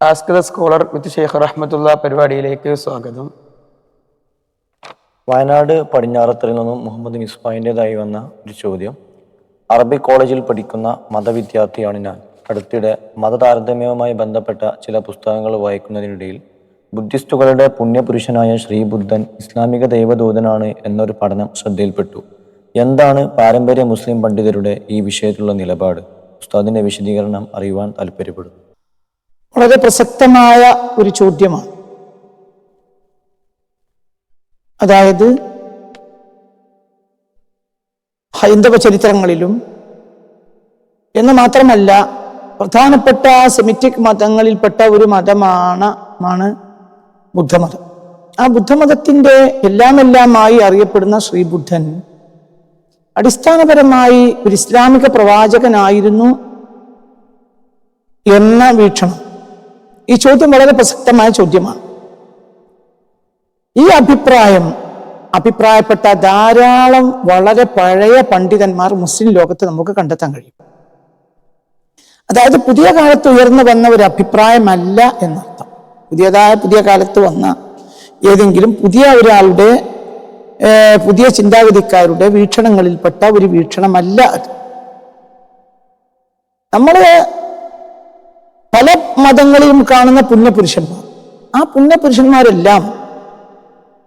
Ask the scholar വിത്ത് ഷെയ്ഖ് റഹ്മത്തുള്ള പരിപാടിയിലേക്ക് സ്വാഗതം. വയനാട് പടിഞ്ഞാറത്തറിൽ നിന്നും മുഹമ്മദ് മിസ്ബാഹിൻ്റെതായി വന്ന ഒരു ചോദ്യം. അറബിക് കോളേജിൽ പഠിക്കുന്ന മതവിദ്യാർത്ഥിയാണ് ഞാൻ. അടുത്തിടെ മതതാരതമ്യവുമായി ബന്ധപ്പെട്ട ചില പുസ്തകങ്ങൾ വായിക്കുന്നതിനിടയിൽ ബുദ്ധിസ്റ്റുകളുടെ പുണ്യപുരുഷനായ ശ്രീബുദ്ധൻ ഇസ്ലാമിക ദൈവദൂതനാണ് എന്നൊരു പഠനം ശ്രദ്ധയിൽപ്പെട്ടു. എന്താണ് പാരമ്പര്യ മുസ്ലിം പണ്ഡിതരുടെ ഈ വിഷയത്തിലുള്ള നിലപാട്? ഉസ്താദിന്റെ വിശദീകരണം അറിയുവാൻ താല്പര്യപ്പെടുന്നു. വളരെ പ്രസക്തമായ ഒരു ചോദ്യമാണ്. അതായത് ഹൈന്ദവ ചരിത്രങ്ങളിലും എന്ന് മാത്രമല്ല പ്രധാനപ്പെട്ട സെമിറ്റിക് മതങ്ങളിൽപ്പെട്ട ഒരു മതമാണ് ബുദ്ധമതം. ആ ബുദ്ധമതത്തിൻ്റെ എല്ലാമായി അറിയപ്പെടുന്ന ശ്രീബുദ്ധൻ അടിസ്ഥാനപരമായി ഒരു ഇസ്ലാമിക പ്രവാചകനായിരുന്നു എന്ന വീക്ഷണം. ഈ ചോദ്യം വളരെ പ്രസക്തമായ ചോദ്യമാണ്. ഈ അഭിപ്രായപ്പെട്ട ധാരാളം വളരെ പഴയ പണ്ഡിതന്മാർ മുസ്ലിം ലോകത്ത് നമുക്ക് കണ്ടെത്താൻ കഴിയും. അതായത് പുതിയ കാലത്ത് ഉയർന്നു വന്ന ഒരു അഭിപ്രായമല്ല എന്നർത്ഥം. പുതിയ കാലത്ത് വന്ന ഏതെങ്കിലും പുതിയ ഒരാളുടെ പുതിയ ചിന്താഗതിക്കാരുടെ വീക്ഷണങ്ങളിൽപ്പെട്ട ഒരു വീക്ഷണമല്ല അത്. നമ്മൾ പല മതങ്ങളിലും കാണുന്ന പുണ്യപുരുഷന്മാർ, ആ പുണ്യപുരുഷന്മാരെല്ലാം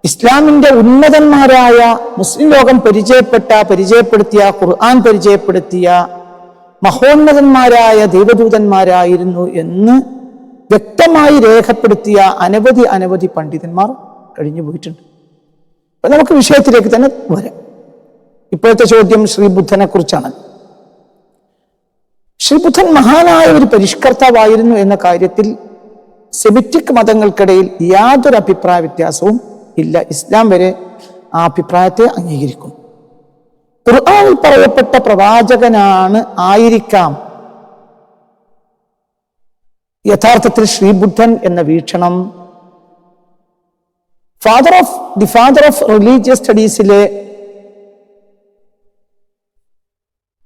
ഇസ്ലാമിന്റെ ഉന്നതന്മാരായ മുസ്ലിം ലോകം പരിചയപ്പെടുത്തിയ ഖുർആൻ പരിചയപ്പെടുത്തിയ മഹോന്നതന്മാരായ ദൈവദൂതന്മാരായിരുന്നു എന്ന് വ്യക്തമായി രേഖപ്പെടുത്തിയ അനവധി പണ്ഡിതന്മാർ കഴിഞ്ഞു പോയിട്ടുണ്ട്. അപ്പൊ നമുക്ക് വിഷയത്തിലേക്ക് തന്നെ വരാം. ഇപ്പോഴത്തെ ചോദ്യം ശ്രീബുദ്ധനെ കുറിച്ചാണ്. ശ്രീബുദ്ധൻ മഹാനായ ഒരു പരിഷ്കർത്താവായിരുന്നു എന്ന കാര്യത്തിൽ സെമിറ്റിക് മതങ്ങൾക്കിടയിൽ യാതൊരു അഭിപ്രായ വ്യത്യാസവും ഇല്ല. ഇസ്ലാം വരെ ആ അഭിപ്രായത്തെ അംഗീകരിക്കും. ഖുർആനിൽ പറയപ്പെട്ട ആയിരിക്കാം യഥാർത്ഥത്തിൽ ശ്രീബുദ്ധൻ എന്ന വീക്ഷണം ഫാദർ ഓഫ് റിലീജിയസ് സ്റ്റഡീസിലെ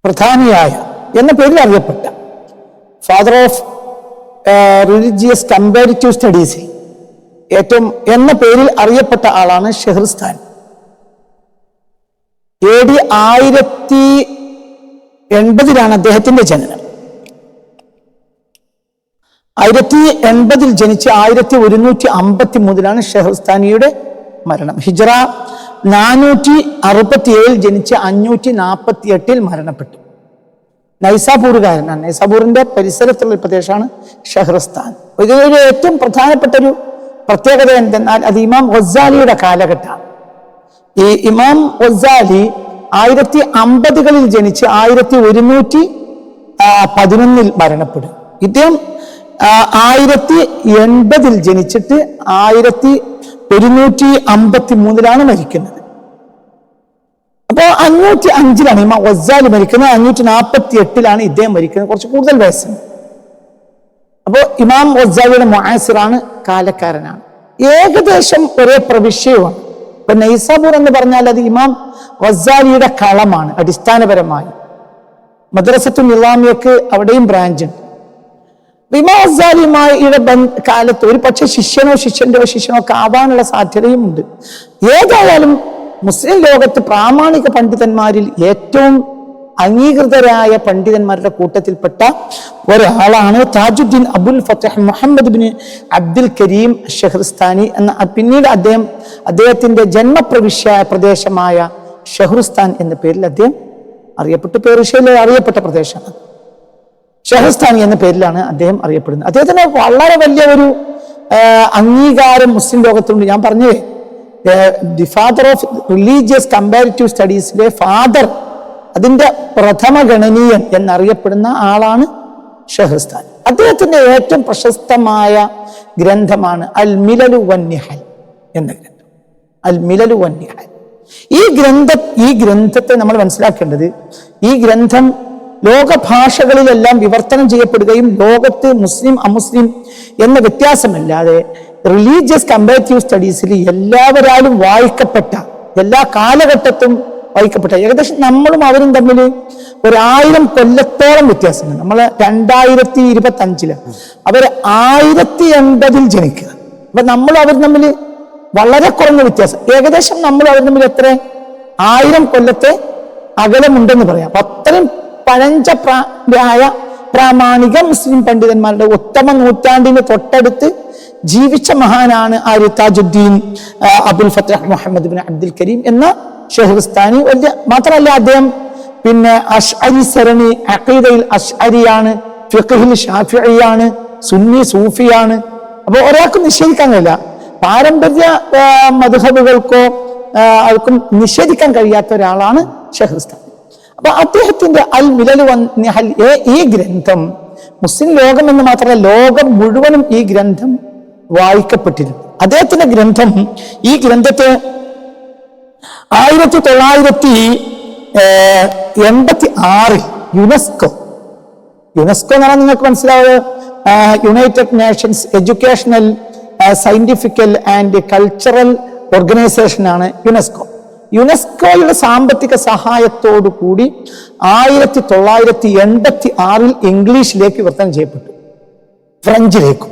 പ്രധാനിയായ എന്ന പേരിൽ അറിയപ്പെട്ട ഫാദർ ഓഫ് റിലീജിയസ് കമ്പാരിറ്റീവ് സ്റ്റഡീസിൽ ഏറ്റവും എന്ന പേരിൽ അറിയപ്പെട്ട ആളാണ് ഷെഹ്ർസ്ഥാൻ. AD 1080 അദ്ദേഹത്തിന്റെ ജനനം. 1080 ജനിച്ച് 1153 ഷെഹ്ർസ്ഥാനിയുടെ മരണം. ഹിജ്റ 467 ജനിച്ച് 548 മരണപ്പെട്ടു. നൈസാപൂറുകാരനാണ്. നൈസാപൂറിന്റെ പരിസരത്തുള്ള ഒരു പ്രദേശമാണ് ഷെഹ്ർസ്ഥാൻ. ഇതിലൊരു ഏറ്റവും പ്രധാനപ്പെട്ട ഒരു പ്രത്യേകത എന്തെന്നാൽ അത് ഇമാം ഗസാലിയുടെ കാലഘട്ടമാണ്. ഈ ഇമാം ഗസാലി 1050 ജനിച്ച് 1111 മരണപ്പെടും. ഇദ്ദേഹം 1080 ജനിച്ചിട്ട് 1153 മരിക്കുന്നത്. അപ്പോൾ 505 ഇമാം ഗസാലി മരിക്കുന്നത്. 548 ഇദ്ദേഹം മരിക്കുന്നത്. കുറച്ച് കൂടുതൽ വയസ്സുണ്ട്. അപ്പോൾ ഇമാം ഗസാലിയുടെ മുആസിറാണ്, കാലക്കാരനാണ്. ഏകദേശം ഒരേ പ്രവിശ്യയുമാണ്. ഇപ്പൊ നൈസാപൂർ എന്ന് പറഞ്ഞാൽ അത് ഇമാം ഗസാലിയുടെ കളമാണ്. അടിസ്ഥാനപരമായി മദ്രസത്തുൽ നിസാമിയക്ക് അവിടെയും ബ്രാഞ്ച് ഉണ്ട്. ഇമാം ഗസാലിയുടെ കാലത്ത് ഒരു പക്ഷേ ശിഷ്യനോ ഒക്കെ ആവാനുള്ള സാധ്യതയും ഉണ്ട്. ഏതായാലും മുസ്ലിം ലോകത്ത് പ്രാമാണിക പണ്ഡിതന്മാരിൽ ഏറ്റവും അംഗീകൃതരായ പണ്ഡിതന്മാരുടെ കൂട്ടത്തിൽപ്പെട്ട ഒരാളാണ് താജുദ്ദീൻ അബുൽ ഫത്തഹ് മുഹമ്മദ് ബിൻ അബ്ദുൽ കരീം ഷെഹ്ർസ്ഥാനി എന്ന. പിന്നീട് അദ്ദേഹത്തിന്റെ പ്രദേശമായ ഷെഹ്ർസ്ഥാൻ എന്ന പേരിൽ അദ്ദേഹം അറിയപ്പെട്ടു. പേർഷ്യയിലെ അറിയപ്പെട്ട പ്രദേശമാണ്. ഷെഹ്ർസ്ഥാനി എന്ന പേരിലാണ് അദ്ദേഹം അറിയപ്പെടുന്നത്. അദ്ദേഹത്തിന് വളരെ വലിയ ഒരു അംഗീകാരം മുസ്ലിം ലോകത്തുണ്ട്. ഞാൻ പറഞ്ഞേ, the father of religious comparative സ്റ്റഡീസിലെ ഫാദർ, അതിന്റെ പ്രഥമ ഗണനീയൻ എന്നറിയപ്പെടുന്ന ആളാണ് ഷെഹ്ർസ്ഥാൻ. അദ്ദേഹത്തിന്റെ ഏറ്റവും പ്രശസ്തമായ ഗ്രന്ഥമാണ് അൽ മിലലു വന്നിഹൽ എന്ന ഗ്രന്ഥം. അൽ മിലലു വന്നിഹൽ. ഈ ഗ്രന്ഥത്തെ നമ്മൾ മനസ്സിലാക്കേണ്ടത്, ഈ ഗ്രന്ഥം ലോകഭാഷകളിലെല്ലാം വിവർത്തനം ചെയ്യപ്പെടുകയും ലോകത്ത് മുസ്ലിം അമുസ്ലിം എന്ന വ്യത്യാസമില്ലാതെ റിലീജിയസ് കമ്പാരിറ്റീവ് സ്റ്റഡീസിൽ എല്ലാവരാലും വായിക്കപ്പെട്ട, എല്ലാ കാലഘട്ടത്തും വായിക്കപ്പെട്ട. ഏകദേശം നമ്മളും അവരും തമ്മിൽ 1000 കൊല്ലത്തോളം വ്യത്യാസമുണ്ട്. നമ്മൾ 2025 അവര് 1080 ജനിക്കുക. അപ്പൊ നമ്മൾ അവർ തമ്മിൽ വളരെ കുറഞ്ഞ വ്യത്യാസം. ഏകദേശം നമ്മൾ അവർ തമ്മിൽ എത്ര 1000 കൊല്ലത്തെ അകലമുണ്ടെന്ന് പറയാം. അപ്പൊ അത്രയും പഴഞ്ച പ്രാമാണിക മുസ്ലിം പണ്ഡിതന്മാരുടെ ഉത്തമ നൂറ്റാണ്ടിന് തൊട്ടടുത്ത് ജീവിച്ച മഹാനാണ് ആര്യ താജുദ്ദീൻ അബുൽ ഫത്തഹ് മുഹമ്മദ് ബിൻ അബ്ദുൽ കരീം എന്ന ഷെഹ്റിസ്ഥാനി. വലിയ മാത്രമല്ല അദ്ദേഹം പിന്നെ അശ്അരി സരണി, അഖീദയിൽ അശ്അരിയാണ്, ഫിഖ്ഹിൽ ഷാഫിഇയാണ്, സുന്നി സൂഫിയാണ്. അപ്പൊ ഒരാൾക്കും നിഷേധിക്കാൻ കഴിയില്ല. പാരമ്പര്യ മദ്ഹബുകൾക്കോ ആർക്കും നിഷേധിക്കാൻ കഴിയാത്ത ഒരാളാണ് ഷെഹ്റിസ്ഥാനി. അപ്പൊ അദ്ദേഹത്തിന്റെ അൽ മിലൽ വന്നിഹൽ ഈ ഗ്രന്ഥം മുസ്ലിം ലോകം എന്ന് മാത്രമല്ല ലോകം മുഴുവനും ഈ ഗ്രന്ഥം വായിക്കപ്പെട്ടിരുന്നു. അദ്ദേഹത്തിന്റെ ഗ്രന്ഥം, ഈ ഗ്രന്ഥത്തെ 1986 യുനെസ്കോ എന്ന് പറഞ്ഞാൽ നിങ്ങൾക്ക് മനസ്സിലാവുക, United Nations educational scientifical and cultural organisation ആണ് യുനെസ്കോ. യുനെസ്കോയുടെ സാമ്പത്തിക സഹായത്തോടു കൂടി 1986 ഇംഗ്ലീഷിലേക്ക് വിവർത്തനം ചെയ്യപ്പെട്ടു, ഫ്രഞ്ചിലേക്കും.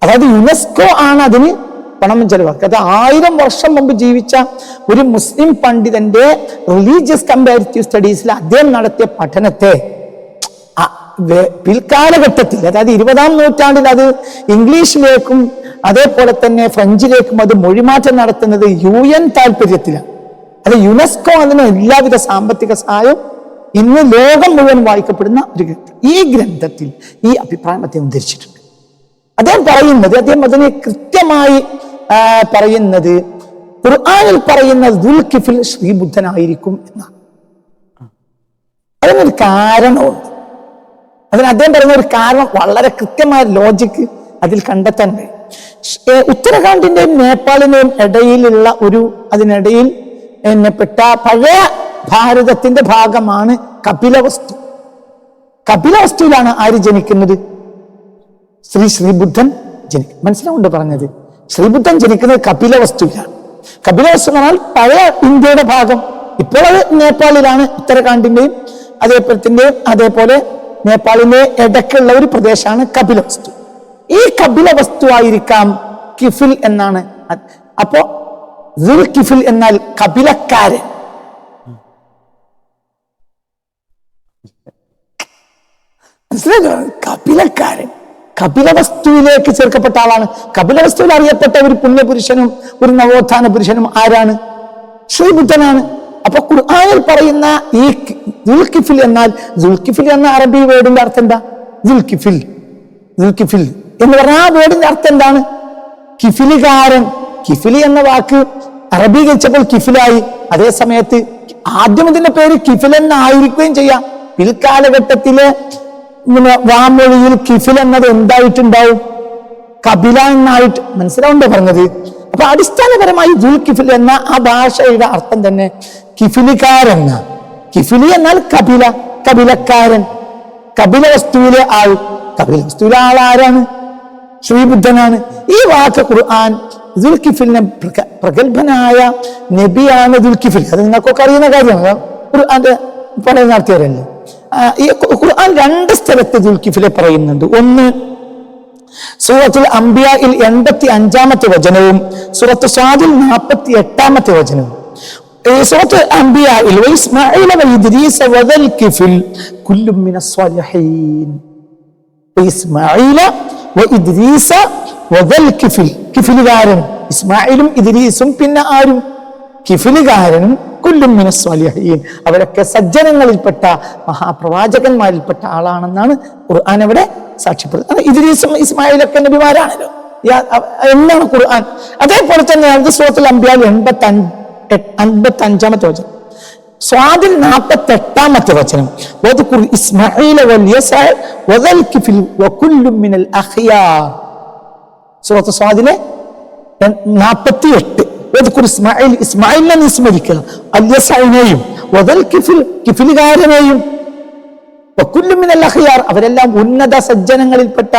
അതായത് യുനെസ്കോ ആണ് അതിന് പണം ചെലവാക്കുക. അത് 1000 വർഷം മുമ്പ് ജീവിച്ച ഒരു മുസ്ലിം പണ്ഡിതന്റെ റിലീജിയസ് കമ്പാരിറ്റീവ് സ്റ്റഡീസിൽ അദ്ദേഹം നടത്തിയ പഠനത്തെ പിൽക്കാലഘട്ടത്തിൽ, അതായത് 20ാം നൂറ്റാണ്ടിൽ അത് ഇംഗ്ലീഷിലേക്കും അതേപോലെ തന്നെ ഫ്രഞ്ചിലേക്കും അത് മൊഴിമാറ്റം നടത്തുന്നത് UN താല്പര്യത്തിലാണ്. അത് യുനെസ്കോ അതിന് എല്ലാവിധ സാമ്പത്തിക സഹായവും ഇന്ന് ലോകം മുഴുവൻ വായിക്കപ്പെടുന്ന ഒരു ഗ്രന്ഥം. ഈ ഗ്രന്ഥത്തിൽ ഈ അഭിപ്രായം അദ്ദേഹം ഉദ്ധരിച്ചിട്ടുണ്ട്. അദ്ദേഹം അതിനെ കൃത്യമായി പറയുന്നത് ഖുർആനിൽ പറയുന്ന ദുൽകിഫിൽ ശ്രീബുദ്ധനായിരിക്കും എന്നാണ്. അതിനൊരു കാരണമുണ്ട്. അതിന് അദ്ദേഹം പറയുന്ന ഒരു കാരണം വളരെ കൃത്യമായ ലോജിക്ക് അതിൽ കണ്ടെത്താൻ കഴിയും. ഉത്തരാഖണ്ഡിന്റെയും നേപ്പാളിന്റെയും ഇടയിലുള്ള അതിനിടയിൽ എണ്ണപ്പെട്ട പഴയ ഭാരതത്തിന്റെ ഭാഗമാണ് കപിലവസ്തു. കപിലവസ്തുവിലാണ് ആര് ജനിക്കുന്നത്? ശ്രീബുദ്ധൻ ജനിക്കും. മനസ്സിലാവുണ്ട് പറഞ്ഞത്? ശ്രീബുദ്ധൻ ജനിക്കുന്നത് കപിലവസ്തുവിലാണ്. കപിലവസ്തു എന്ന് പറഞ്ഞാൽ പഴയ ഇന്ത്യയുടെ ഭാഗം. ഇപ്പോൾ അത് നേപ്പാളിലാണ്. ഉത്തരാഖണ്ഡിന്റെയും അതേപോലെ നേപ്പാളിന്റെ ഇടയ്ക്കുള്ള ഒരു പ്രദേശമാണ് കപിലവസ്തു. ഈ കപിലവസ്തു ആയിരിക്കാം കിഫിൽ എന്നാണ്. അപ്പോ കിഫിൽ എന്നാൽ കപിലക്കാരൻ. മനസ്സിലായോ? കപിലക്കാരൻ കപിലവസ്തുവിലേക്ക് ചേർക്കപ്പെട്ട ആളാണ്. കപിലവസ്തുവിൽ അറിയപ്പെട്ട ഒരു പുണ്യപുരുഷനും ഒരു നവോത്ഥാന പുരുഷനും ആരാണ്? ശ്രീബുദ്ധനാണ്. അപ്പൊ ഖുർആനിൽ പറയുന്ന ഈ ദുൽകിഫിൽ എന്നാൽ, ദുൽകിഫിൽ എന്ന അറബി വേർഡിന്റെ അർത്ഥം എന്താ? ദുൽകിഫിൽ എന്ന് പറഞ്ഞ ആ വേർഡിന്റെ അർത്ഥം എന്താണ്? കിഫിലുകാരൻ. കിഫിലി എന്ന വാക്ക് അറബീകരിച്ചപ്പോൾ കിഫിലായി. അതേ സമയത്ത് ആദ്യം ഇതിന്റെ പേര് കിഫിൽ എന്നായിരിക്കുകയും ചെയ്യാം. പിൽക്കാലഘട്ടത്തിലെ വാമൊഴിയിൽ കിഫിൽ എന്നത് എന്തായിട്ടുണ്ടാവും? കപില എന്നായിട്ട്. മനസ്സിലാവുണ്ടോ പറഞ്ഞത്? അപ്പൊ അടിസ്ഥാനപരമായി ദുൽകിഫിൽ എന്ന ആ ഭാഷയുടെ അർത്ഥം തന്നെ കിഫിലിക്കാരൻ. കിഫിലി എന്നാൽ കപിലക്കാരൻ, കപിലവസ്തുവിലെ ആൾ. കപിലവസ്തുവിലെ ആൾ ആരാണ്? ശ്രീബുദ്ധനാണ്. ഈ വാക്ക് ഖുർആൻ ദുൽകിഫിലിനെ പ്രഗത്ഭനായ നബിയാണ് ദുൽകിഫിൽ. അത് നിങ്ങൾക്കൊക്കെ അറിയുന്ന കാര്യമാണ്. ഖുർആന്റെ പഠനം നടത്തിയവരല്ലേ. ഈ ഖുർആൻ 2 സ്ഥലത്ത് ദുൽകിഫിലെ പറയുന്നുണ്ട്. ഒന്ന് സൂറത്തുൽ അംബിയായിൽ 85-ാമത്തെ വചനവും സൂറത്ത് സ്വാദിൽ 48-ാമത്തെ വചനവും. സൂറത്തുൽ അംബിയായിൽ ഇസ്മാഈല വഇദ്രീസ വദൽകിഫിൽ കുല്ലും മിനസ് സ്വാലിഹീൻ. ഇസ്മാഈല വഇദ്രീസ വദൽകിഫിൽ, കിഫിലുകാരൻ ഇസ്മായിലും ഇദ്രീസും പിന്നെ ആരും? കിഫിലുകാരനും കുല്ലും മിനസ് സ്വാലിഹീൻ, അവരൊക്കെ സജ്ജനങ്ങളിൽപ്പെട്ട മഹാപ്രവാചകന്മാരിൽപ്പെട്ട ആളാണെന്നാണ് ഖുർആൻ അവിടെ സാക്ഷ്യപ്പെടുന്നത്. ഇദ്രീസും ഇസ്മായിലൊക്കെ നബിമാരാണല്ലോ എന്നാണ് ഖുർആൻ. അതേപോലെ തന്നെയാണ് സൂറത്തുൽ അംബിയാൽ 55-ാമത്തെ വചനം, സ്വാദിൽ 48-ാമത്തെ വചനം. ഇസ്മാഈല വൽയസഅ വദൽകിഫിൽ വകുല്ലും മിനൽ അഖ്യാർ. സൂറത്ത് സ്വാദിലെ 48. ഇസ്മായിലിനെ സ്മരിക്കുക, അല്യസഅനെയും കിഫിലുകാരനെയും വകുല്ലും മിനൽ അഖ്യാർ, അവരെല്ലാം ഉന്നത സജ്ജനങ്ങളിൽപ്പെട്ട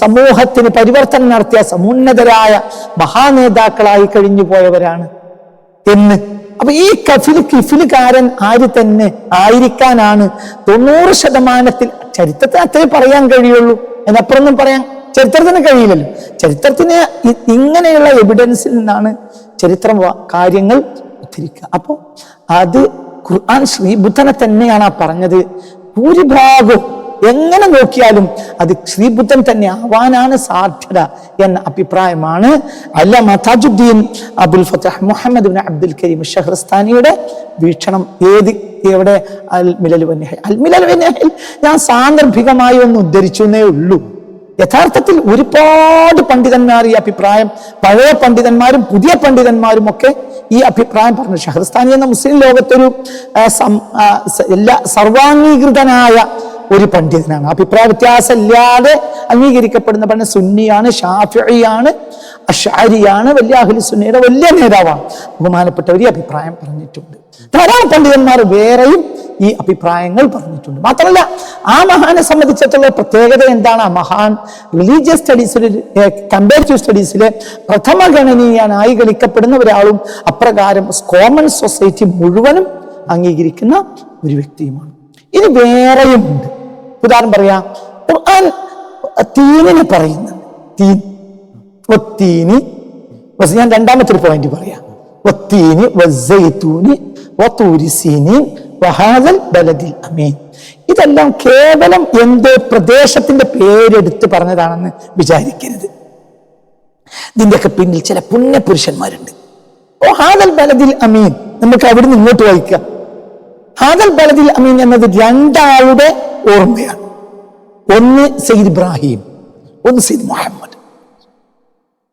സമൂഹത്തിന് പരിവർത്തനം നടത്തിയ സമുന്നതരായ മഹാനേതാക്കളായി കഴിഞ്ഞു പോയവരാണ് എന്ന് അപ്പൊ ഈ കിഫിലുകാരൻ ആര് തന്നെ ആയിരിക്കാനാണ് 90% ചരിത്രത്തിന് അത്രേ പറയാൻ കഴിയുള്ളൂ, അതിനപ്പുറമൊന്നും പറയാൻ ചരിത്രത്തിന് കഴിയില്ലല്ലോ. ചരിത്രത്തിന് ഇങ്ങനെയുള്ള എവിഡൻസിൽ നിന്നാണ് ചരിത്രം കാര്യങ്ങൾ ഉദ്ധരിക്കുക. അപ്പൊ അത് ഖുർആൻ ശ്രീബുദ്ധനെ തന്നെയാണ് ആ പറഞ്ഞത്. ഭൂരിഭാഗവും എങ്ങനെ നോക്കിയാലും അത് ശ്രീബുദ്ധൻ തന്നെ ആവാനാണ് സാധ്യത എന്ന അഭിപ്രായമാണ് അല്ലാമ താജുദ്ദീൻ അബുൽ ഫതഹ് മുഹമ്മദ് ബിൻ അബ്ദുൽ കരീം ഷഹ്റസ്ഥാനിയുടെ വീക്ഷണം. എവിടെ? അൽ മിലൽ വന്നഹൽ. അൽ മിലൽ വന്നഹൽ ഞാൻ സാന്ദർഭികമായി ഒന്ന് ഉദ്ധരിച്ചു എന്നേ ഉള്ളൂ. യഥാർത്ഥത്തിൽ ഒരുപാട് പണ്ഡിതന്മാർ ഈ അഭിപ്രായം, പഴയ പണ്ഡിതന്മാരും പുതിയ പണ്ഡിതന്മാരും ഒക്കെ ഈ അഭിപ്രായം പറഞ്ഞു. ഷഹ്റസ്ഥാനി എന്ന മുസ്ലിം ലോകത്തൊരു സർവാംഗീകൃതനായ ഒരു പണ്ഡിതനാണ്. അഭിപ്രായ വ്യത്യാസം ഇല്ലാതെ അംഗീകരിക്കപ്പെടുന്ന പറഞ്ഞ സുന്നിയാണ്, ഷാഫിഇയാണ്, അശ്അരിയാണ്, വലിയ അഹ്ലു സുന്നയുടെ വലിയ നേതാവാണ്. ബഹുമാനപ്പെട്ടവർ ഈ അഭിപ്രായം പറഞ്ഞിട്ടുണ്ട്. ധാരാളം പണ്ഡിതന്മാർ വേറെയും ഈ അഭിപ്രായങ്ങൾ പറഞ്ഞിട്ടുണ്ട്. മാത്രമല്ല ആ മഹാനെ സംബന്ധിച്ചിടത്തോളം പ്രത്യേകത എന്താണ്? ആ മഹാൻ റിലീജിയസ് സ്റ്റഡീസിൽ, കമ്പാരിറ്റീവ് സ്റ്റഡീസിലെ പ്രഥമ ഗണനീയനായി ഗണിക്കപ്പെടുന്ന ഒരാളും അപ്രകാരം കോമൺ സൊസൈറ്റി മുഴുവനും അംഗീകരിക്കുന്ന ഒരു വ്യക്തിയുമാണ്. ഇനി വേറെയും ഉണ്ട്. ഉദാഹരണം പറയാം, ഖുർആൻ തീനിനെ പറയുന്നുണ്ട്. ഞാൻ രണ്ടാമത്തെ ഒരു പോയിന്റ് പറയാം. വത്തീനി വസ്സൈതൂനി വതൂരി സീനീൻ വഹാദൽ ബലദിൽ അമീൻ. ഇതെല്ലാം കേവലം എന്തോ പ്രദേശത്തിന്റെ പേരെടുത്ത് പറഞ്ഞതാണെന്ന് വിചാരിക്കരുത്. ഇതിന്റെയൊക്കെ പിന്നിൽ ചില പുണ്യപുരുഷന്മാരുണ്ട്. ഹാദൽ ബലദിൽ അമീൻ നമുക്ക് അവിടുന്ന് ഇങ്ങോട്ട് വായിക്കാം. ഹാദൽ ബലദിൽ അമീൻ എന്നത് രണ്ടാളുടെ ഓർമ്മയാണ്. ഒന്ന് സയ്യിദ് ഇബ്രാഹിം, ഒന്ന് സയ്യിദ് മുഹമ്മദ്.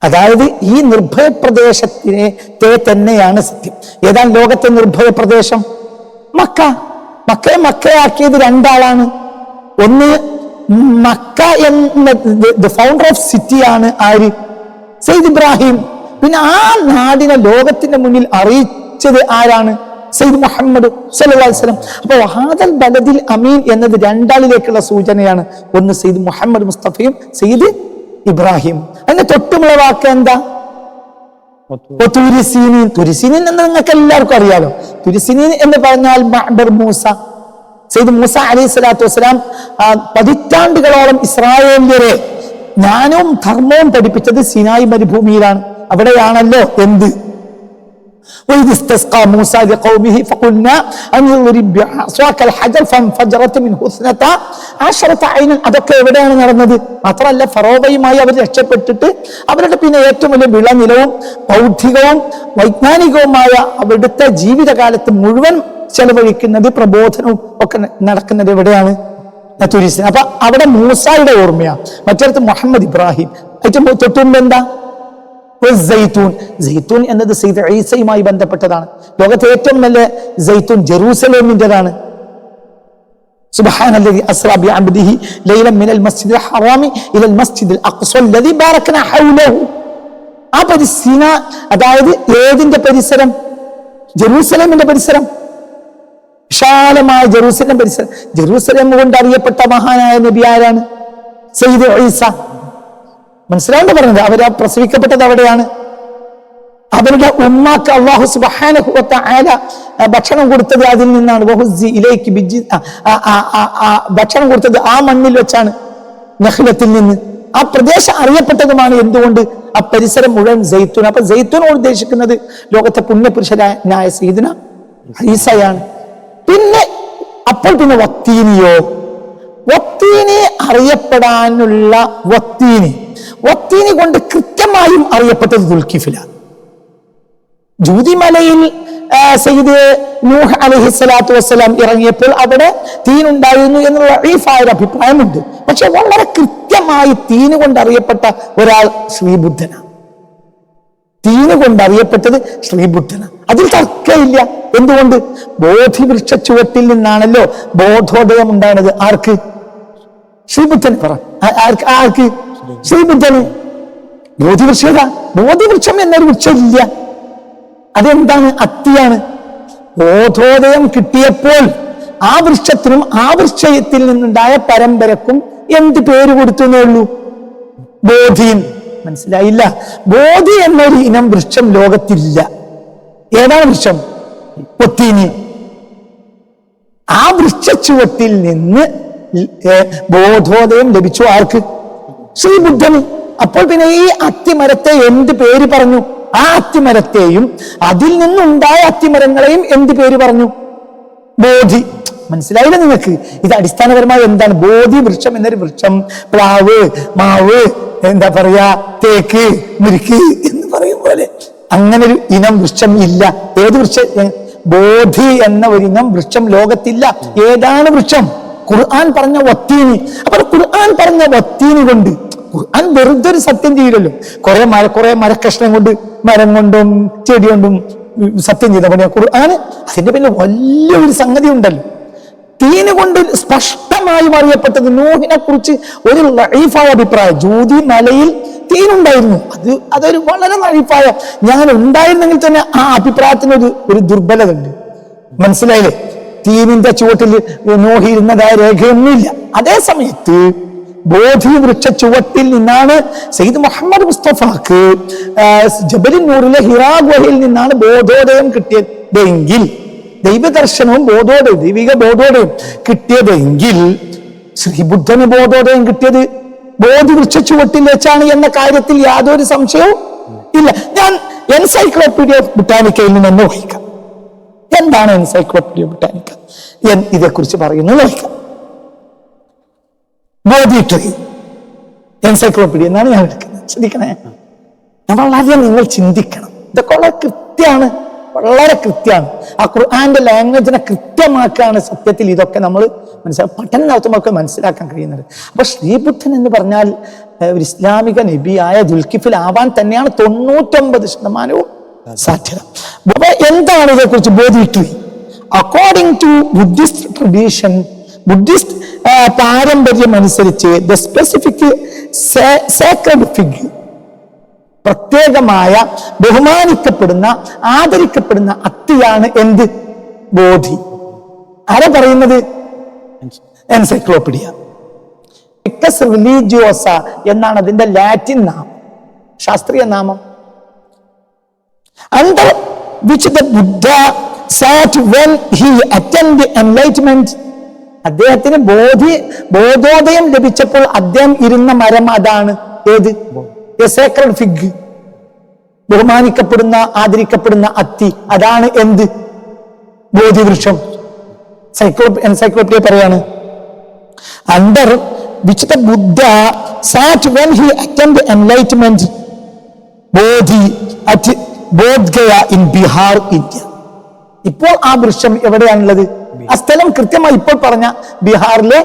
അതായത് ഈ നിർഭയ പ്രദേശത്തിനെ തന്നെയാണ് സത്യം. ഏതാണ് ലോകത്തെ നിർഭയ പ്രദേശം? മക്ക. മക്കയാക്കിയത് രണ്ടാളാണ്. ഒന്ന് മക്ക എന്ന ഫൗണ്ടർ ഓഫ് സിറ്റിയാണ് ആര്? സയ്യിദ് ഇബ്രാഹിം. പിന്നെ ആ നാടിനെ ലോകത്തിന്റെ മുന്നിൽ അറിയിച്ചത് ആരാണ്? സയ്യിദ് മുഹമ്മദ് സല്ലല്ലാഹു അലൈഹി വസല്ലം. അപ്പൊ വഹാദൽ ബലദിൽ അമീൻ എന്നത് രണ്ടാളിലേക്കുള്ള സൂചനയാണ്. ഒന്ന് സയ്യിദ് മുഹമ്മദ് മുസ്തഫയും സയ്യിദ് ഇബ്രാഹിം. അതിന്റെ തൊട്ടുമുള്ള വാക്ക് എന്താ? തുരിസീനീൻ. തുരിസീനീൻ എന്ന് നിങ്ങൾക്ക് എല്ലാവർക്കും അറിയാലോ. തുരിസീനീൻ എന്ന് പറഞ്ഞാൽ മഅബർ മൂസ, സയ്യിദ് മൂസ അലൈഹി സ്വലാത്തു വസ്സലാം പതിറ്റാണ്ടുകളോളം ഇസ്രായേലിയരെ ജ്ഞാനവും ധർമ്മവും പഠിപ്പിച്ചത് സിനായി മരുഭൂമിയിലാണ്. അവിടെയാണല്ലോ എന്ത്? وإذ استسقى موسى لقومه فقلنا أن اضرب بعصاك الحجر فانفجرت منه 12 عينا. അതൊക്കെ എവിടെയാണ് നടന്നത്? മാത്രമല്ല ഫറോവയുമായി അവർ രക്ഷപ്പെട്ടിട്ട് അവരുടെ പിന്നെ ഏറ്റവും വലിയ വിളനിലവും ബൗദ്ധികവും വൈജ്ഞാനികവുമായ അവിടുത്തെ ജീവിതകാലത്ത് മുഴുവൻ ചെലവഴിക്കുന്നത് പ്രബോധനവും ഒക്കെ നടക്കുന്നത് എവിടെയാണ്? തുരിസ്. അപ്പൊ അവിടെ മൂസായുടെ ഓർമ്മയാണ്, മറ്റേടത്ത് മുഹമ്മദ് ഇബ്രാഹിം. ഏറ്റവും തൊട്ടുമുമ്പ് എന്താ? സൈത്തൂൻ എന്നത് സയ്യിദ് ഈസയുമായി ബന്ധപ്പെട്ടതാണ്. ലോകത്തെ ഏറ്റവും നല്ല സൈത്തൂൻ ജെറൂസലേമിൻ്റെതാണ്. സുബ്ഹാനല്ലദി അസ്റാ ബിഅബ്ദിഹി ലൈലൻ മിനൽ മസ്ജിദിൽ ഹറാമി ഇലൽ മസ്ജിദിൽ അഖ്സൽ ലദി ബാറക്നാ ഹൗലഹു. ആ പരിസര, അതായത് ഏതിന്റെ പരിസരം? ജെറൂസലേമിന്റെ പരിസരം, വിശാലമായ ജെറൂസലേം പരിസരം. ജെറൂസലേം കൊണ്ട് അറിയപ്പെട്ട മഹാനായ നബി ആരാണ്? സയ്യിദ് ഈസ. മനസ്സിലാണ്ട് പറഞ്ഞത്. അവര് പ്രസവിക്കപ്പെട്ടത് അവിടെയാണ്. അവരുടെ ഉമ്മാക്ക് അല്ലാഹു സുബ്ഹാനഹു വ തആല ഭക്ഷണം കൊടുത്തത് അതിൽ നിന്നാണ്. വഹുസ്സി ഇലൈകി ഭക്ഷണം കൊടുത്തത് ആ മണ്ണിൽ വെച്ചാണ്, നഖ്ലത്തിൽ നിന്ന്. ആ പ്രദേശം അറിയപ്പെട്ടതുമാണ്. എന്തുകൊണ്ട്? ആ പരിസരം മുഴുവൻ സൈത്തൂൻ. അപ്പൊ സൈത്തൂനോട് ഉദ്ദേശിക്കുന്നത് ലോകത്തെ പുണ്യപുരുഷനായ സയ്യിദുനാ ഈസയാണ്. പിന്നെ അപ്പോൾ പിന്നെ വത്തീനിയോ? വത്തീനി അറിയപ്പെടാനുള്ള വത്തീനി കൊണ്ട് കൃത്യമായും അറിയപ്പെട്ടത് ദുൽകിഫിലാണ്. ജൂദിമലയിൽ സയ്യിദ് നൂഹ് അലൈഹിസ്സലാത്തു വസ്സലാം ഇറങ്ങിയപ്പോൾ അവിടെ തീനുണ്ടായിരുന്നു എന്നുള്ള ഈഫായ ഒരു അഭിപ്രായമുണ്ട്. പക്ഷെ വളരെ കൃത്യമായി തീന് കൊണ്ട് അറിയപ്പെട്ട ഒരാൾ ശ്രീബുദ്ധനാണ്. തീന് കൊണ്ട് അറിയപ്പെട്ടത് ശ്രീബുദ്ധനാണ്. അതിൽ തർക്കമില്ല. എന്തുകൊണ്ട്? ബോധിവൃക്ഷ ചുവട്ടിൽ നിന്നാണല്ലോ ബോധോദയം ഉണ്ടാകുന്നത്. ആർക്ക്? ശ്രീബുദ്ധന്. ആർക്ക്? ശ്രീബുദ്ധന്. ബോധിവൃക്ഷം എന്നൊരു വൃക്ഷമില്ല. അതെന്താണ്? അത്തിയാണ്. ബോധോദയം കിട്ടിയപ്പോൾ ആ വൃക്ഷത്തിനും ആ വൃക്ഷത്തിൽ നിന്നുണ്ടായ പരമ്പരക്കും എന്ത് പേര് കൊടുത്തേ ഉള്ളൂ? ബോധീൻ. മനസ്സിലായില്ല? ബോധി എന്നൊരു ഇനം വൃക്ഷം ലോകത്തില്ല. ഏതാണ് വൃക്ഷം? ഒത്തീനി. ആ വൃക്ഷച്ചുവട്ടിൽ നിന്ന് ബോധോദയം ലഭിച്ചു ആർക്ക്? ശ്രീബുദ്ധന്. അപ്പോൾ പിന്നെ ഈ അത്തിമരത്തെ എന്ത് പേര് പറഞ്ഞു? ആ അത്തിമരത്തെയും അതിൽ നിന്നുണ്ടായ അത്തിമരങ്ങളെയും എന്ത് പേര് പറഞ്ഞു? ബോധി. മനസ്സിലായില്ല നിങ്ങൾക്ക്? ഇത് അടിസ്ഥാനപരമായി എന്താണ്? ബോധി വൃക്ഷം എന്നൊരു വൃക്ഷം, പ്ലാവ്, മാവ്, എന്താ പറയാ, തേക്ക്, മുരിക്ക് എന്ന് പറയും പോലെ അങ്ങനെ ഒരു ഇനം വൃക്ഷം ഇല്ല. ഏത് വൃക്ഷം? ബോധി എന്ന ഒരു ഇനം വൃക്ഷം ലോകത്തില്ല. ഏതാണ് വൃക്ഷം? ഖുർആൻ പറഞ്ഞ വത്തീനി. അപ്പൊ ഖുർആൻ പറഞ്ഞ വത്തീനി കൊണ്ട് ഖുർആൻ വെറുതെ ഒരു സത്യം ചെയ്യില്ലല്ലോ. കുറെ മരക്കഷ്ണം കൊണ്ട്, മരം കൊണ്ടും ചെടി കൊണ്ടും സത്യം ചെയ്ത പണിയാ ഖുർആൻ. അതിന്റെ പിന്നെ വലിയൊരു സംഗതി ഉണ്ടല്ലോ. തീന് കൊണ്ട് സ്പഷ്ടമായി അറിയപ്പെട്ടത് നൂഹിനെ കുറിച്ച് ഒരു ലൈഫായ അഭിപ്രായം. ജൂതി മലയിൽ തീനുണ്ടായിരുന്നു. അതൊരു വളരെ ലൈഫായ, ഞാൻ ഉണ്ടായിരുന്നെങ്കിൽ തന്നെ ആ അഭിപ്രായത്തിന് ഒരു ദുർബലത ഉണ്ട്. മനസ്സിലായില്ലേ? തീനിന്റെ ചുവട്ടിൽ നോഹി ഇരുന്നതായ രേഖയൊന്നുമില്ല. അതേ സമയത്ത് ബോധി വൃക്ഷ ചുവട്ടിൽ നിന്നാണ് സയ്യിദ് മുഹമ്മദ് മുസ്തഫാക്ക് ജബലിൻ നൂറിലെ ഹിറാ ഗുഹയിൽ നിന്നാണ് ബോധോദയം കിട്ടിയതെങ്കിൽ, ദൈവദർശനവും ബോധോദയം, ദൈവിക ബോധോദയം കിട്ടിയതെങ്കിൽ ശ്രീബുദ്ധന് ബോധോദയം കിട്ടിയത് ബോധി വൃക്ഷ ചുവട്ടിൽ വെച്ചാണ് എന്ന കാര്യത്തിൽ യാതൊരു സംശയവും ഇല്ല. ഞാൻ എൻസൈക്ലോപീഡിയ ബൊട്ടാനിക്കയിൽ നിന്ന് വായിക്കാം. എന്താണ് എൻസൈക്ലോപീഡിയ ബൊട്ടാനിക്ക ഇതേക്കുറിച്ച് പറയുന്നത് വായിക്കാം. ബോധി ട്രീ എൻസൈക്ലോപീഡിയ എന്നാണ് ഞാൻ എടുക്കുന്നത്. ശ്രദ്ധിക്കണേ, വളരെ നിങ്ങൾ ചിന്തിക്കണം. ഇതൊക്കെ വളരെ കൃത്യമാണ്, വളരെ കൃത്യമാണ്. ആ ഖുർആന്റെ ലാംഗ്വേജിനെ കൃത്യമാക്കാണ് സത്യത്തിൽ ഇതൊക്കെ നമ്മൾ പഠനം നടത്തുമ്പോൾ മനസ്സിലാക്കാൻ കഴിയുന്നത്. അപ്പൊ ശ്രീബുദ്ധൻ എന്ന് പറഞ്ഞാൽ ഒരു ഇസ്ലാമിക നബിയായ ദുൽകിഫിൽ ആവാൻ തന്നെയാണ് 99% സാധ്യത. അപ്പൊ എന്താണ് ഇതേക്കുറിച്ച് Bodhi tree? According to Buddhist tradition, Buddhist പാരമ്പര്യം അനുസരിച്ച് ദ സ്പെസിഫിക് സേക്രഡ് ഫിഗ്, പ്രത്യേകമായ ബഹുമാനിക്കപ്പെടുന്ന ആദരിക്കപ്പെടുന്ന അത്തിയാണ് എന്ത്? ബോധി. ആരാ പറയുന്നത്? എൻസൈക്ലോപീഡിയ. ഫിക്കസ് റിലീജിയോസ എന്നാണ് അതിന്റെ ലാറ്റിൻ നാമം, ശാസ്ത്രീയ നാമം. Under which the Buddha SAT when he attend enlightenment, അദ്ദേഹത്തിന് ബോധോദയം ലഭിച്ചപ്പോൾ അദ്ദേഹം ഇരുന്ന മരം അതാണ്. ഏത്? സേക്രഡ് ഫിഗ്, ബഹുമാനിക്കപ്പെടുന്ന ആദരിക്കപ്പെടുന്ന അത്തി. അതാണ് എന്ത്? ബോധിവൃക്ഷം. എൻസൈക്ലോപീഡിയ പറയാണ്, under which the Buddha SAT when he attend enlightenment Bodhi at Bodh Gaya in Bihar, India. ഇപ്പോൾ ആ വൃക്ഷം എവിടെയാണുള്ളത്? ആ സ്ഥലം കൃത്യമായി ഇപ്പോൾ പറഞ്ഞ ബീഹാറിലെ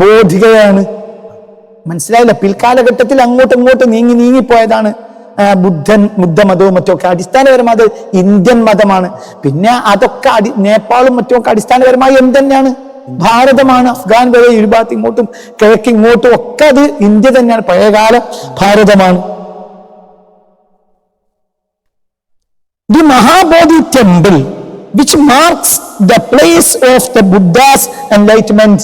ബോധികയാണ്. മനസ്സിലായില്ല? പിൽക്കാലഘട്ടത്തിൽ അങ്ങോട്ട് നീങ്ങിപ്പോയതാണ് ബുദ്ധമതവും മറ്റുമൊക്കെ. അടിസ്ഥാനപരമായി അത് ഇന്ത്യൻ മതമാണ്. പിന്നെ അതൊക്കെ നേപ്പാളും മറ്റുമൊക്കെ അടിസ്ഥാനപരമായി എന്ത് തന്നെയാണ്? ഭാരതമാണ്. അഫ്ഗാൻ വരെ ഇരുഭാഗത്ത് ഇങ്ങോട്ടും കിഴക്കിങ്ങോട്ടും ഒക്കെ അത് ഇന്ത്യ തന്നെയാണ്, പഴയകാല ഭാരതമാണ്. The Mahabodhi temple which marks the place of the Buddha's enlightenment.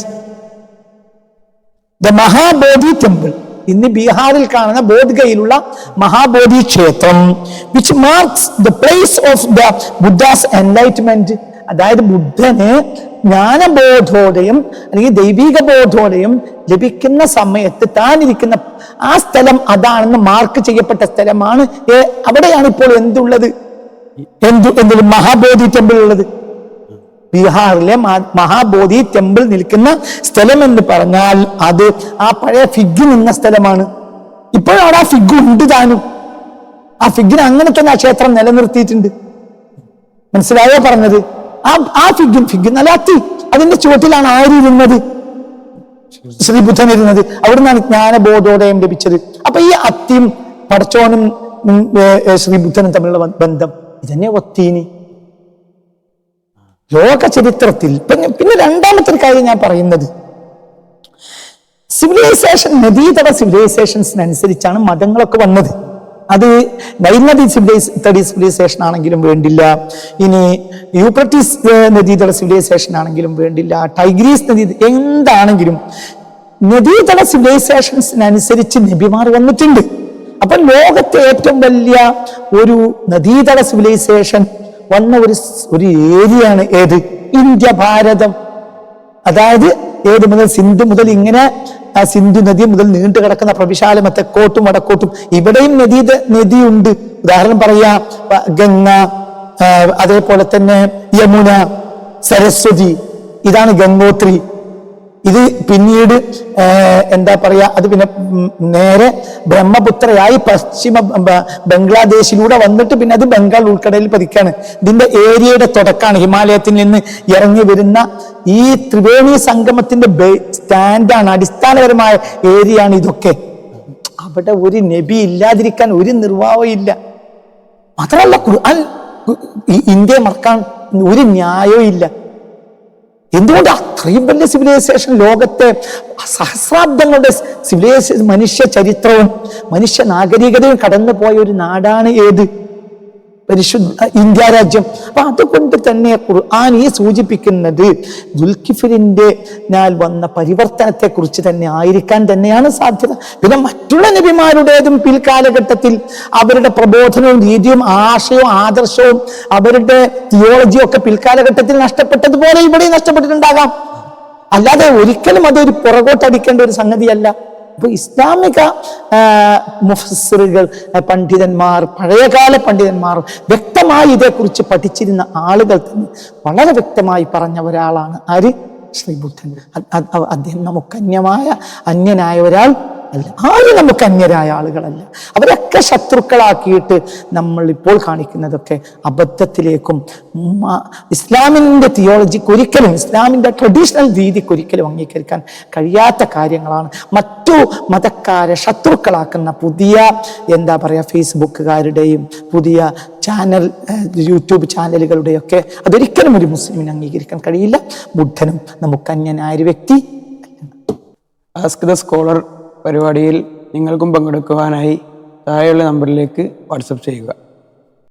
The Mahabodhi temple, ഇന്ന് ബീഹാറിൽ കാണുന്ന ബോധ്ഗയിലുള്ള മഹാബോധി ക്ഷേത്രം, which marks the place of the Buddha's enlightenment, അതായത് ബുദ്ധന് ജ്ഞാനബോധോദയം അല്ലെങ്കിൽ ദൈവിക ബോധോദയം ലഭിക്കുന്ന സമയത്ത് താനിരിക്കുന്ന ആ സ്ഥലം അതാണെന്ന് മാർക്ക് ചെയ്യപ്പെട്ട സ്ഥലമാണ്. അവിടെയാണ് ഇപ്പോൾ എന്തുള്ളത്? എന്തെങ്കിലും മഹാബോധി ടെമ്പിൾ ഉള്ളത്. ബീഹാറിലെ മഹാബോധി ടെമ്പിൾ നിൽക്കുന്ന സ്ഥലം എന്ന് പറഞ്ഞാൽ അത് ആ പഴയ ഫിഗ് നിന്ന സ്ഥലമാണ്. ഇപ്പോഴും അവിടെ ആ ഫിഗ് ഉണ്ട് താനും. ആ ഫിഗിന് അങ്ങനെ തന്നെ ആ ക്ഷേത്രം നിലനിർത്തിയിട്ടുണ്ട്. മനസ്സിലായോ പറഞ്ഞത്? ആ ഫിഗ് നല്ല അത്തി, അതിന്റെ ചുവട്ടിലാണ് ആരിരുന്നത്? ശ്രീബുദ്ധൻ ഇരുന്നത്. അവിടുന്നാണ് ജ്ഞാനബോധോദയം ലഭിച്ചത്. അപ്പൊ ഈ അത്തിയും പടച്ചോനും ശ്രീബുദ്ധനും തമ്മിലുള്ള ബന്ധം ഇതന്നെ ഒത്തീനി. ലോക ചരിത്രത്തിൽ പിന്നെ രണ്ടാമത്തെ ഒരു കാര്യം ഞാൻ പറയുന്നത്, സിവിലൈസേഷൻ, നദീതട സിവിലൈസേഷൻസിനനുസരിച്ചാണ് മതങ്ങളൊക്കെ വന്നത്. അത് നൈൽ നദി സിവിലൈസേഷൻ ആണെങ്കിലും വേണ്ടില്ല, ഇനി യൂഫ്രട്ടീസ് നദീതട സിവിലൈസേഷൻ ആണെങ്കിലും വേണ്ടില്ല, ടൈഗ്രീസ് നദി എന്താണെങ്കിലും നദീതട സിവിലൈസേഷൻസിനനുസരിച്ച് നബിമാർ വന്നിട്ടുണ്ട്. അപ്പൊ ലോകത്തെ ഏറ്റവും വലിയ ഒരു നദീതട സിവിലൈസേഷൻ വന്ന ഒരു ഏരിയയാണ് ഏത്? ഇന്ത്യ ഭാരതം. അതായത് ഏത് മുതൽ സിന്ധു മുതൽ ഇങ്ങനെ സിന്ധു നദി മുതൽ നീണ്ടു കിടക്കുന്ന പ്രവിശാലം തെക്കോട്ടും വടക്കോട്ടും ഇവിടെയും നദിയുണ്ട്. ഉദാഹരണം പറയാ, ഗംഗ, അതേപോലെ തന്നെ യമുന, സരസ്വതി, ഇതാണ് ഗംഗോത്രി. ഇത് പിന്നീട് എന്താ പറയാ, അത് പിന്നെ നേരെ ബ്രഹ്മപുത്രയായി പശ്ചിമ ബംഗ്ലാദേശിലൂടെ വന്നിട്ട് പിന്നെ അത് ബംഗാൾ ഉൾക്കടലിൽ പതിക്കാണ്. ഇതിന്റെ ഏരിയയുടെ തുടക്കമാണ്. ഹിമാലയത്തിൽ നിന്ന് ഇറങ്ങി വരുന്ന ഈ ത്രിവേണി സംഗമത്തിന്റെ സ്റ്റാൻഡാണ്, അടിസ്ഥാനപരമായ ഏരിയയാണ് ഇതൊക്കെ. അവിടെ ഒരു നബി ഇല്ലാതിരിക്കാൻ ഒരു നിർവാഹവും ഇല്ല. മാത്രമല്ല ഖുർആൻ ഇന്ത്യയെ മറക്കാൻ ഒരു ന്യായവും ഇല്ല. എന്തുകൊണ്ട്? അത്രയും വലിയ സിവിലൈസേഷൻ, ലോകത്തെ സഹസ്രാബ്ദങ്ങളുടെ സിവിലൈസേഷൻ, മനുഷ്യ ചരിത്രവും മനുഷ്യ നാഗരികതയും കടന്നു പോയ ഒരു നാടാണ് ഏത്? പരിശുദ്ധ ഇന്ത്യ രാജ്യം. അപ്പൊ അതുകൊണ്ട് തന്നെ ഖുർആൻ ഈ സൂചിപ്പിക്കുന്നത് ദുൽഖിഫിലിന്റെ വന്ന പരിവർത്തനത്തെ കുറിച്ച് തന്നെ ആയിരിക്കാൻ തന്നെയാണ് സാധ്യത. പിന്നെ മറ്റുള്ള നബിമാരുടേതും പിൽക്കാലഘട്ടത്തിൽ അവരുടെ പ്രബോധനവും രീതിയും ആശയവും ആദർശവും അവരുടെ തിയോളജിയും ഒക്കെ പിൽക്കാലഘട്ടത്തിൽ നഷ്ടപ്പെട്ടതുപോലെ ഇവിടെ നഷ്ടപ്പെട്ടിട്ടുണ്ടാകാം. അല്ലാതെ ഒരിക്കലും അതൊരു പുറകോട്ടടിക്കേണ്ട ഒരു സംഗതിയല്ല. അപ്പൊ ഇസ്ലാമിക മുഫസ്സിറുകൾ, പണ്ഡിതന്മാർ, പഴയകാല പണ്ഡിതന്മാർ വ്യക്തമായി ഇതേക്കുറിച്ച് പഠിച്ചിരുന്ന ആളുകൾ തന്നെ വളരെ വ്യക്തമായി പറഞ്ഞ ഒരാളാണ് ആര്? ശ്രീബുദ്ധൻ. അദ്ദേഹം നമുക്ക് അന്യനായ ഒരാൾ അല്ല. ആരും നമുക്ക് അന്യരായ ആളുകളല്ല. അവരൊക്കെ ശത്രുക്കളാക്കിയിട്ട് നമ്മൾ ഇപ്പോൾ കാണിക്കുന്നതൊക്കെ അബദ്ധത്തിലേക്കും ഇസ്ലാമിൻ്റെ തിയോളജിക്ക് ഒരിക്കലും, ഇസ്ലാമിൻ്റെ ട്രഡീഷണൽ രീതിക്ക് ഒരിക്കലും അംഗീകരിക്കാൻ കഴിയാത്ത കാര്യങ്ങളാണ്. മറ്റു മതക്കാരെ ശത്രുക്കളാക്കുന്ന പുതിയ എന്താ പറയുക, ഫേസ്ബുക്കുകാരുടെയും പുതിയ യൂട്യൂബ് ചാനലുകളുടെയൊക്കെ അതൊരിക്കലും ഒരു മുസ്ലിമിന് അംഗീകരിക്കാൻ കഴിയില്ല. ബുദ്ധനും നമുക്ക് അന്യനായ ഒരു വ്യക്തി. ആസ്ക് ദ സ്കോളർ പരിപാടിയിൽ നിങ്ങൾക്കും പങ്കെടുക്കുവാനായി താഴെയുള്ള നമ്പറിലേക്ക് വാട്സപ്പ് ചെയ്യുക.